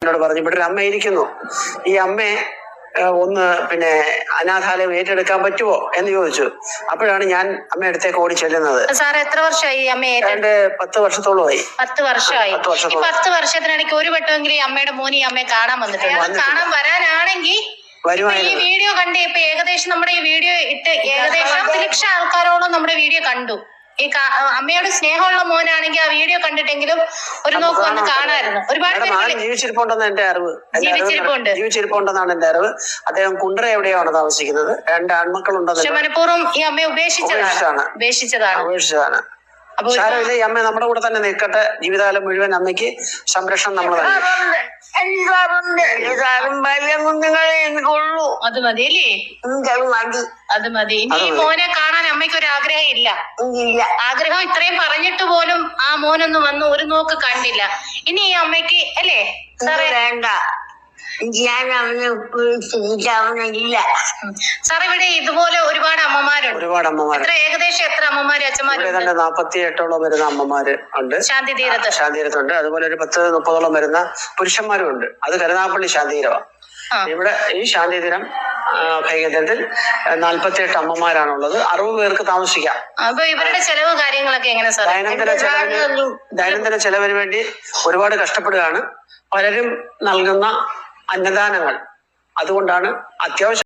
എന്നോട് പറഞ്ഞു ഇവിടെ ഒരു അമ്മ ഇരിക്കുന്നു, ഈ അമ്മയെ ഒന്ന് പിന്നെ അനാഥാലയം ഏറ്റെടുക്കാൻ പറ്റുമോ എന്ന് ചോദിച്ചു. അപ്പോഴാണ് ഞാൻ അമ്മയുടെ അടുത്തേക്ക് ഓടി ചെല്ലുന്നത്. സാർ എത്ര വർഷമായി അമ്മ? 10 വർഷത്തോളമായി. 10 വർഷമായി. 10 വർഷത്തിനിടയ്ക്ക് ഒരു വട്ടമെങ്കിലും ഈ അമ്മയുടെ മോനി അമ്മയെ കാണാൻ വന്നിട്ടുണ്ട്. കാണാൻ വരാനാണെങ്കിൽ ഈ വീഡിയോ കണ്ട് ഇപ്പൊ ഏകദേശം നമ്മുടെ ഈ വീഡിയോ ഇട്ട് ഏകദേശം 1 ലക്ഷം ആൾക്കാരോളം നമ്മുടെ വീഡിയോ കണ്ടു. ഈ അമ്മയോട് സ്നേഹമുള്ള മോനാണെങ്കിൽ ആ വീഡിയോ കണ്ടിട്ടെങ്കിലും ഒരു നോക്ക് വന്ന് കാണാമായിരുന്നു. ഒരുപാട് ജീവിച്ചിരിപ്പുണ്ടെന്ന് എന്റെ അറിവ്. ജീവിച്ചിരിപ്പുണ്ടെന്നാണ് എന്റെ അറിവ്. അദ്ദേഹം കുണ്ട്ര എവിടെയാണ് താമസിക്കുന്നത്. 2 ആൺമക്കളുണ്ടെന്ന്. പക്ഷെ മനഃപൂർവ്വം ഈ അമ്മയെ ഉപേക്ഷിച്ചതാണ്. സാരമില്ല, ഈ അമ്മ നമ്മുടെ കൂടെ തന്നെ നിൽക്കട്ടെ. ജീവിതകാലം മുഴുവൻ അമ്മയ്ക്ക് സംരക്ഷണം നമ്മൾ നൽകും. അത് മതി അല്ലേ? അത് മതി. ഇനി ഈ മോനെ കാണാൻ അമ്മയ്ക്ക് ഒരു ആഗ്രഹം ഇല്ല? ആഗ്രഹം ഇത്രയും പറഞ്ഞിട്ട് പോലും ആ മോനൊന്നും വന്ന് ഒരു നോക്ക് കണ്ടില്ല. ഇനി ഈ അമ്മയ്ക്ക് അല്ലേ സാറേ വേണ്ട, ഞാൻ അവന് അവനില്ല. സാർ ഇവിടെ ഇതുപോലെ ഒരുപാട് അമ്മമാരുണ്ട്. ഏകദേശം എത്ര അമ്മമാര് അച്ഛന്മാരുണ്ട്? 48ഓളം വരുന്ന അമ്മമാര് ഉണ്ട് ശാന്തിതീരത്തുണ്ട്. അതുപോലെ ഒരു 10-30ഓളം വരുന്ന പുരുഷന്മാരും ഉണ്ട്. അത് കരുനാഗപ്പള്ളി ശാന്തിതീരമാണ്. ഇവിടെ ഈ ശാന്തിതീരം കേന്ദ്രത്തിൽ 48 അമ്മമാരാണുള്ളത്. 60 പേർക്ക് താമസിക്കാം. അപ്പൊ ഇവരുടെ ചെലവ് കാര്യങ്ങളൊക്കെ എങ്ങനെ സാർ? ദൈനംദിന ചെലവിന് വേണ്ടി ഒരുപാട് കഷ്ടപ്പെടുകയാണ് പലരും നൽകുന്ന അന്നദാനങ്ങൾ. അതുകൊണ്ടാണ് അത്യാവശ്യം